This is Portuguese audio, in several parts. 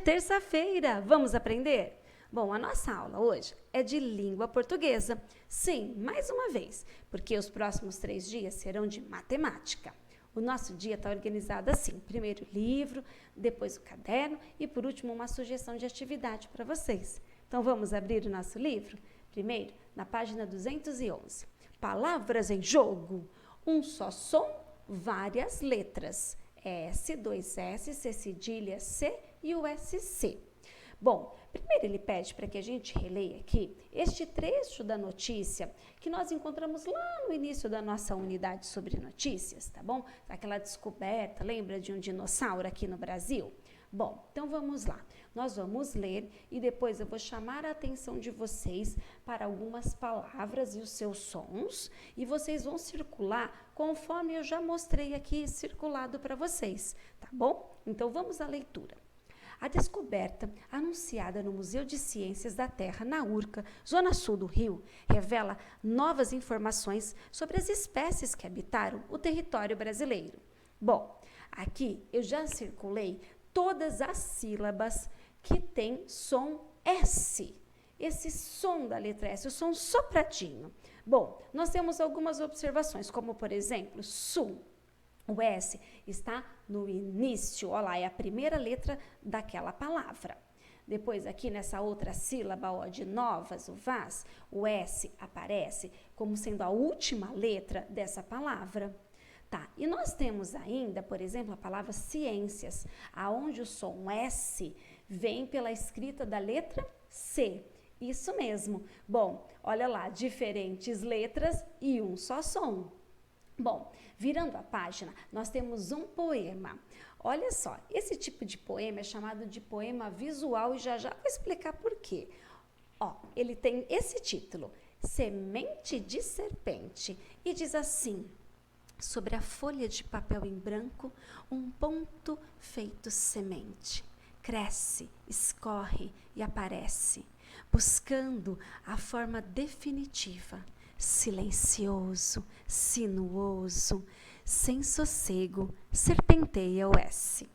terça-feira. Vamos aprender? Bom, a nossa aula hoje é de língua portuguesa. Sim, mais uma vez, porque os próximos 3 dias serão de matemática. O nosso dia está organizado assim: primeiro o livro, depois o caderno e, por último, uma sugestão de atividade para vocês. Então, vamos abrir o nosso livro? Primeiro, na página 211. Palavras em jogo. Um só som, várias letras. S, 2 S, C cedilha, C e o SC. Bom, primeiro ele pede para que a gente releia aqui este trecho da notícia que nós encontramos lá no início da nossa unidade sobre notícias, tá bom? Aquela descoberta, lembra de um dinossauro aqui no Brasil? Bom, então vamos lá. Nós vamos ler e depois eu vou chamar a atenção de vocês para algumas palavras e os seus sons e vocês vão circular conforme eu já mostrei aqui circulado para vocês, tá bom? Então vamos à leitura. A descoberta, anunciada no Museu de Ciências da Terra, na Urca, zona sul do Rio, revela novas informações sobre as espécies que habitaram o território brasileiro. Bom, aqui eu já circulei todas as sílabas que têm som S. Esse som da letra S, o som sopradinho. Bom, nós temos algumas observações, como por exemplo, sul. O S está no início, olha lá, é a primeira letra daquela palavra. Depois aqui nessa outra sílaba, ó, de novas, o vas, o S aparece como sendo a última letra dessa palavra. Tá, e nós temos ainda, por exemplo, a palavra ciências, aonde o som S vem pela escrita da letra C. Isso mesmo. Bom, olha lá, diferentes letras e um só som. Bom, virando a página, nós temos um poema. Olha só, esse tipo de poema é chamado de poema visual e já vou explicar por quê. Ó, ele tem esse título, Semente de Serpente, e diz assim: sobre a folha de papel em branco, um ponto feito semente. Cresce, escorre e aparece, buscando a forma definitiva. Silencioso, sinuoso, sem sossego, serpenteia o S.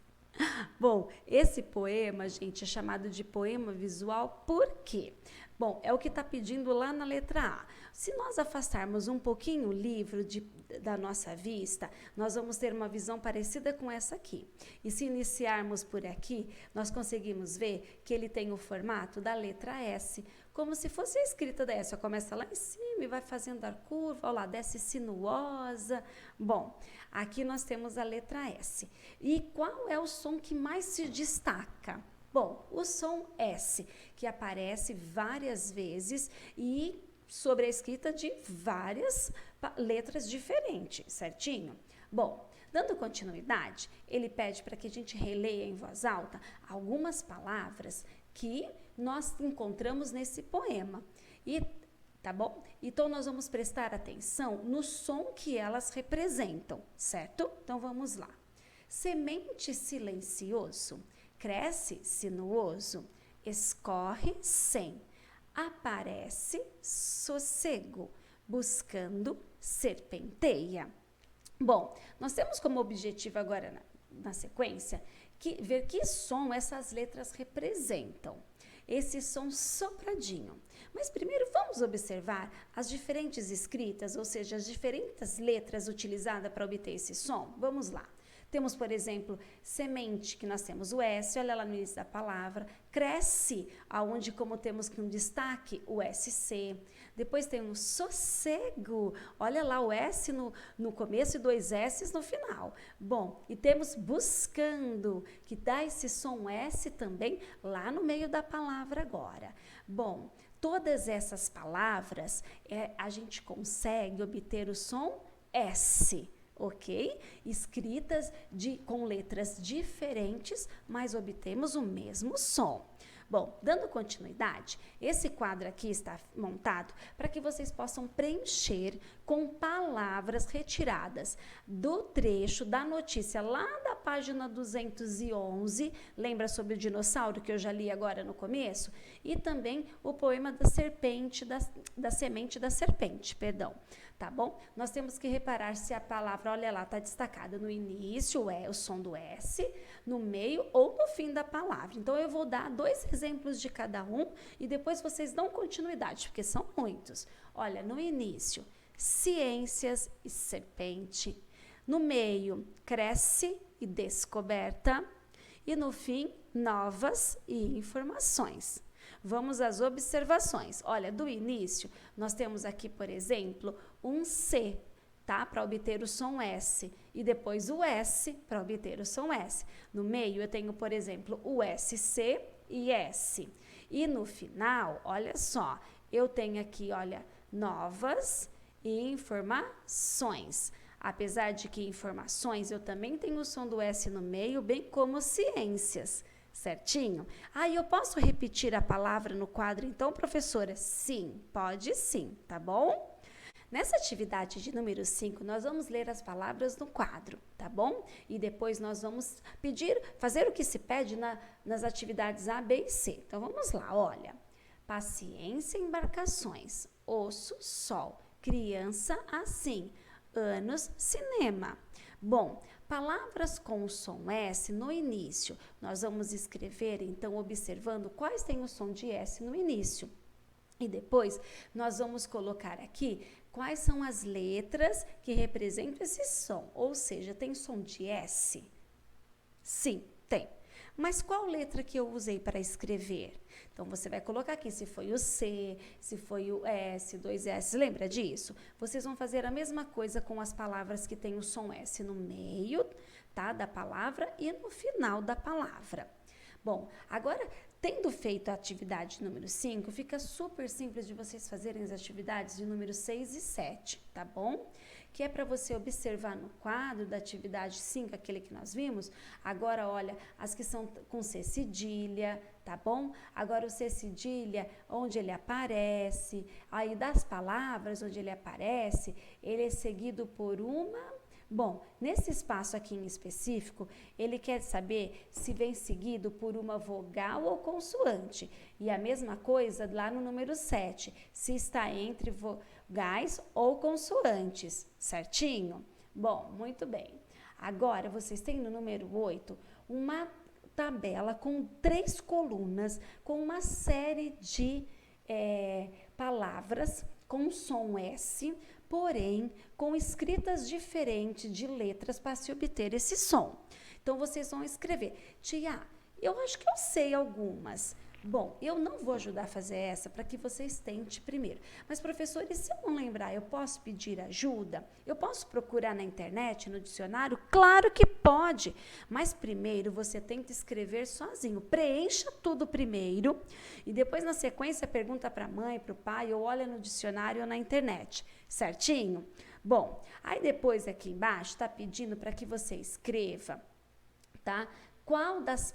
Bom, esse poema, gente, é chamado de poema visual por quê? Bom, é o que está pedindo lá na letra A. Se nós afastarmos um pouquinho o livro da nossa vista, nós vamos ter uma visão parecida com essa aqui. E se iniciarmos por aqui, nós conseguimos ver que ele tem o formato da letra S, como se fosse a escrita da S. Começa lá em cima e vai fazendo a curva, olha lá, desce sinuosa. Bom, aqui nós temos a letra S. E qual é o som que mais se destaca? Bom, o som S, que aparece várias vezes e sobre a escrita de várias letras diferentes, certinho? Bom, dando continuidade, ele pede para que a gente releia em voz alta algumas palavras que nós encontramos nesse poema. E tá bom? Então nós vamos prestar atenção no som que elas representam, certo? Então vamos lá. Semente silencioso, cresce sinuoso, escorre sem, aparece sossego, buscando serpenteia. Bom, nós temos como objetivo agora na sequência ver que som essas letras representam. Esse som sopradinho. Mas primeiro vamos observar as diferentes escritas, ou seja, as diferentes letras utilizadas para obter esse som. Vamos lá. Temos, por exemplo, semente, que nós temos o S, olha lá no início da palavra, cresce, aonde como temos que um destaque, o SC. Depois tem um sossego, olha lá o S no começo e 2 S no final. Bom, e temos buscando, que dá esse som S também lá no meio da palavra agora. Bom, todas essas palavras, a gente consegue obter o som S. Ok? Escritas com letras diferentes, mas obtemos o mesmo som. Bom, dando continuidade, esse quadro aqui está montado para que vocês possam preencher com palavras retiradas do trecho da notícia lá da página 211, lembra sobre o dinossauro que eu já li agora no começo? E também o poema da serpente, da semente da serpente, perdão. tá bom? Nós temos que reparar se a palavra, olha lá, está destacada no início, o som do S, no meio ou no fim da palavra. Então, eu vou dar 2 exemplos de cada um e depois vocês dão continuidade, porque são muitos. Olha, no início, ciências e serpente. No meio, cresce e descoberta. E no fim, novas e informações. Vamos às observações. Olha, do início, nós temos aqui, por exemplo, um C, tá? Para obter o som S. E depois o S para obter o som S. No meio, eu tenho, por exemplo, o SC e S. E no final, olha só, eu tenho aqui, olha, novas e informações. Apesar de que informações, eu também tenho o som do S no meio, bem como ciências, certinho? Eu posso repetir a palavra no quadro, então, professora? Sim, pode sim, tá bom? Nessa atividade de número 5, nós vamos ler as palavras no quadro, tá bom? E depois nós vamos fazer o que se pede nas atividades A, B e C. Então, vamos lá, olha. Paciência, embarcações, osso, sol, criança, assim, anos, cinema. Bom, palavras com o som S no início. Nós vamos escrever, então, observando quais têm o som de S no início. E depois, nós vamos colocar aqui quais são as letras que representam esse som. Ou seja, tem som de S? Sim, tem. Mas qual letra que eu usei para escrever? Então, você vai colocar aqui se foi o C, se foi o S, 2 S, lembra disso? Vocês vão fazer a mesma coisa com as palavras que tem o som S no meio, tá, da palavra e no final da palavra. Bom, agora, tendo feito a atividade número 5, fica super simples de vocês fazerem as atividades de número 6 e 7, tá bom? Que é para você observar no quadro da atividade 5, aquele que nós vimos. Agora, olha, as que são com C cedilha, tá bom? Agora, o C cedilha, onde ele aparece, aí das palavras onde ele aparece, ele é seguido por uma... Bom, nesse espaço aqui em específico, ele quer saber se vem seguido por uma vogal ou consoante. E a mesma coisa lá no número 7, se está entre vogais ou consoantes, certinho? Bom, muito bem. Agora, vocês têm no número 8 uma tabela com 3 colunas, com uma série de palavras com som S, porém com escritas diferentes de letras para se obter esse som. Então, vocês vão escrever. Tia, eu acho que eu sei algumas. Bom, eu não vou ajudar a fazer essa para que vocês tentem primeiro. Mas, professor, e se eu não lembrar, eu posso pedir ajuda? Eu posso procurar na internet, no dicionário? Claro que pode, mas primeiro você tenta escrever sozinho. Preencha tudo primeiro e depois, na sequência, pergunta para a mãe, para o pai, ou olha no dicionário ou na internet, certinho? Bom, aí depois aqui embaixo está pedindo para que você escreva, tá? Qual das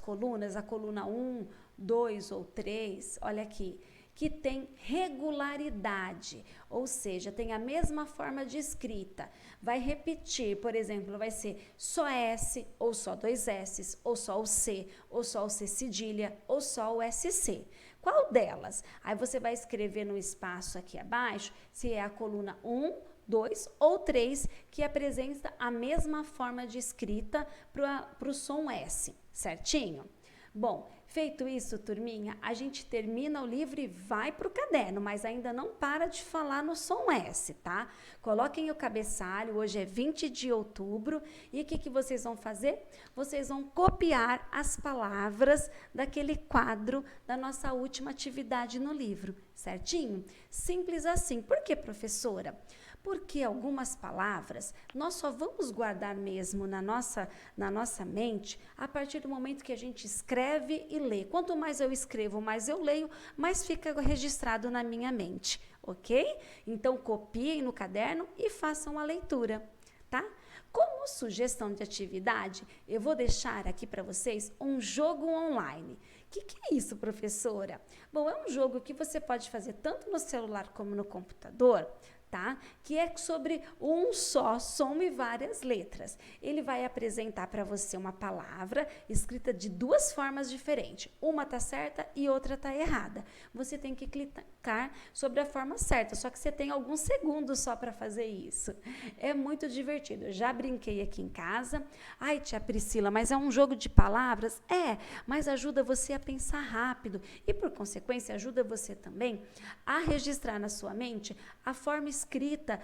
colunas, a coluna 1, 2 ou 3, olha aqui, que tem regularidade, ou seja, tem a mesma forma de escrita. Vai repetir, por exemplo, vai ser só S, ou só 2 S, ou só o C, ou só o C cedilha, ou só o SC. Qual delas? Aí você vai escrever no espaço aqui abaixo, se é a coluna 1, 2 ou 3, que apresenta a mesma forma de escrita para o som S, certinho? Bom, feito isso, turminha, a gente termina o livro e vai para o caderno, mas ainda não para de falar no som S, tá? Coloquem o cabeçalho, hoje é 20 de outubro, e o que vocês vão fazer? Vocês vão copiar as palavras daquele quadro da nossa última atividade no livro, certinho? Simples assim. Por que, professora? Porque algumas palavras nós só vamos guardar mesmo na nossa mente a partir do momento que a gente escreve e lê. Quanto mais eu escrevo, mais eu leio, mais fica registrado na minha mente, ok? Então, copiem no caderno e façam a leitura, tá? Como sugestão de atividade, eu vou deixar aqui para vocês um jogo online. O que é isso, professora? Bom, é um jogo que você pode fazer tanto no celular como no computador, tá? Que é sobre um só som e várias letras. Ele vai apresentar para você uma palavra escrita de duas formas diferentes. Uma tá certa e outra tá errada. Você tem que clicar sobre a forma certa, só que você tem alguns segundos só para fazer isso. É muito divertido. Eu já brinquei aqui em casa. Ai, tia Priscila, mas é um jogo de palavras? É, mas ajuda você a pensar rápido e, por consequência, ajuda você também a registrar na sua mente a forma escrita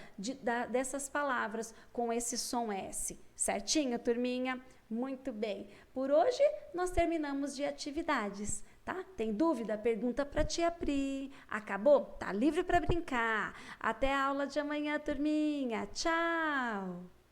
dessas palavras com esse som S. Certinho, turminha? Muito bem. Por hoje, nós terminamos de atividades, tá? Tem dúvida? Pergunta para a tia Pri. Acabou? Tá livre para brincar. Até a aula de amanhã, turminha. Tchau!